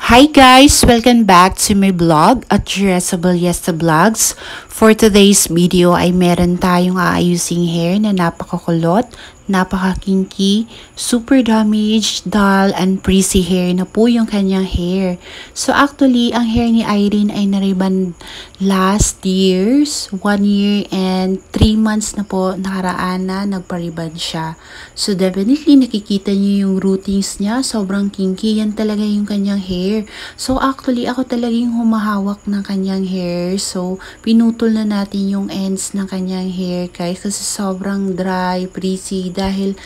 Hi guys! Welcome back to my vlog at Dressable Yesta Vlogs. For today's video ay meron tayong aayusing hair na napakakulot, napaka-kinky, super damaged, dull, and frizzy hair na po yung kanyang hair. So actually, ang hair ni Irene ay nariban last years, 1 year and 3 months na po nakaraan na nagpariban siya. So definitely nakikita niyo yung routines niya, sobrang kinky, yan talaga yung kanyang hair. So actually ako talagang humahawak ng kanyang hair. So pinutol na natin yung ends ng kanyang hair guys kasi sobrang dry, frizzy dahil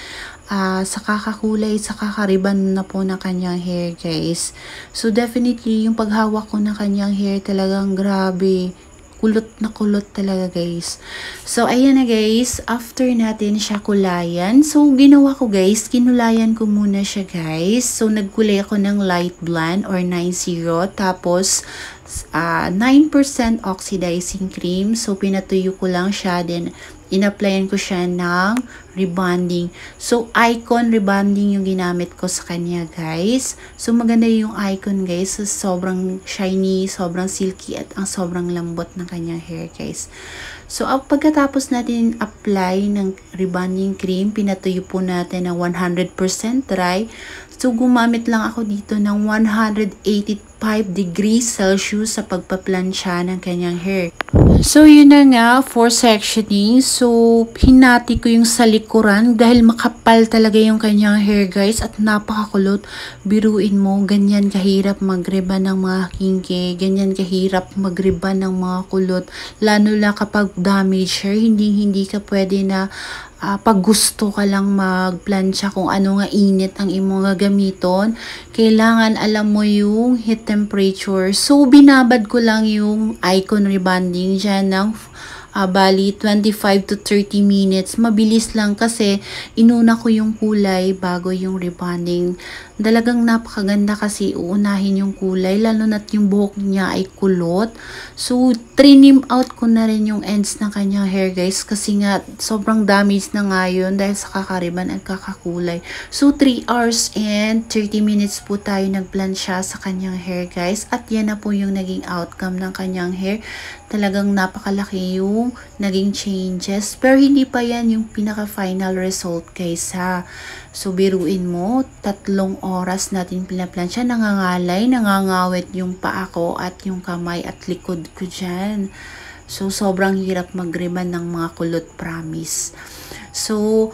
sa kakakulay, sa kakariban na po ng kanyang hair guys. So definitely yung paghawak ko ng kanyang hair talagang grabe. Kulot na kulot talaga guys. So ayan na guys, after natin siya kulayan. So ginawa ko guys, kinulayan ko muna siya guys. So nagkulay ako ng light blonde or 90 tapos 9% oxidizing cream. So pinatuyo ko lang siya, then in-applyan ko siya ng rebonding. So Icon rebonding yung ginamit ko sa kanya guys. So maganda yung Icon guys. So, sobrang shiny, sobrang silky at ang sobrang lambot ng kanyang hair guys. So pagkatapos natin apply ng rebonding cream, pinatuyo po natin ng 100% dry. So gumamit lang ako dito ng 185 degrees Celsius sa pagpaplansya ng kanyang hair. So yun na nga for sectioning. So hinati ko yung sa likuran dahil makapal talaga yung kanyang hair guys at napakakulot. Biruin mo, ganyan kahirap magriban ng mga kinky, ganyan kahirap magriban ng mga kulot. Lalo na kapag damage hair, hindi ka pwede na pag gusto ka lang magplansya kung ano nga init ang imong gagamiton, kailangan alam mo yung heat temperature. So binabad ko lang yung Icon rebonding dyan ng bali 25 to 30 minutes. Mabilis lang kasi inuna ko yung kulay bago yung rebonding. Talagang napakaganda kasi uunahin yung kulay, lalo na't yung buhok niya ay kulot. So trim out ko na rin yung ends ng kanyang hair guys kasi nga sobrang damage na nga yun dahil sa kakariban at kakakulay. So 3 hours and 30 minutes po tayo nagplansya sa kanyang hair guys at yan na po yung naging outcome ng kanyang hair. Talagang napakalaki yung naging changes. Pero hindi pa yan yung pinaka-final result guys ha. So biruin mo, 3 oras natin pinaplansya. Nangangalay, nangangawit yung paa ko at yung kamay at likod ko dyan. So sobrang hirap mag-riban ng mga kulot, promise. So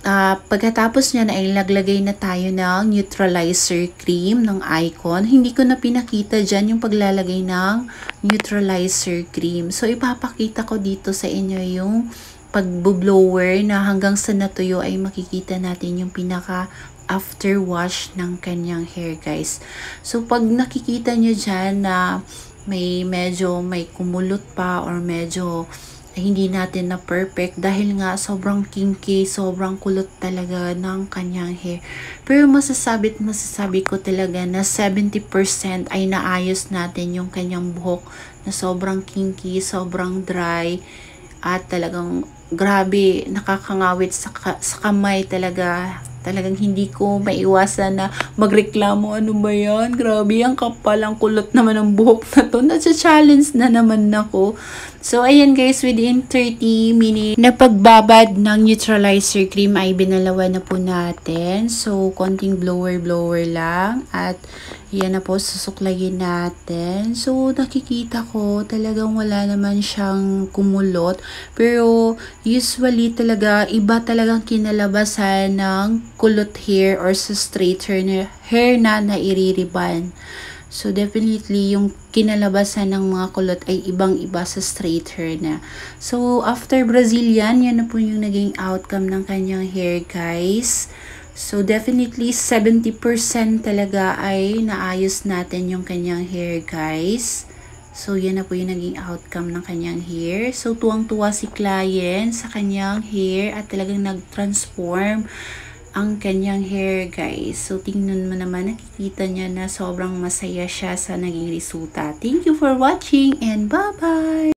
pagkatapos niya na ilaglagay na tayo ng neutralizer cream ng Icon. Hindi ko na pinakita dyan yung paglalagay ng neutralizer cream. So ipapakita ko dito sa inyo yung pag-blower na hanggang sa natuyo ay makikita natin yung pinaka after wash ng kanyang hair guys. So pag nakikita nyo dyan na medyo may kumulot pa or medyo hindi natin na perfect dahil nga sobrang kinky, sobrang kulot talaga ng kanyang hair. Pero masasabi ko talaga na 70% ay naayos natin yung kanyang buhok na sobrang kinky, sobrang dry at talagang grabe, nakakangawit sa kamay talaga. Talagang hindi ko maiwasan na magreklamo. Ano ba yan? Grabe, ang kapal, ang kulot naman ng buhok na to. Nasa-challenge na naman ako. So, ayan guys, within 30 minutes na pagbabad ng neutralizer cream ay binalawan na po natin. So, konting blower lang. At, yan na po, susuklayin natin. So, nakikita ko talagang wala naman siyang kumulot. Pero, usually talaga, iba talagang kinalabasan ng kulot hair or sa straight hair na naiririban. So, definitely, yung kinalabasan ng mga kulot ay ibang-iba sa straight hair na. So, after Brazilian, yan na po yung naging outcome ng kanyang hair, guys. So, definitely, 70% talaga ay naayos natin yung kanyang hair, guys. So, yan na po yung naging outcome ng kanyang hair. So, tuwang-tuwa si client sa kanyang hair at talagang nag-transform ang kanyang hair guys. So tingnan mo naman, nakikita niya na sobrang masaya siya sa naging resulta. Thank you for watching and bye-bye!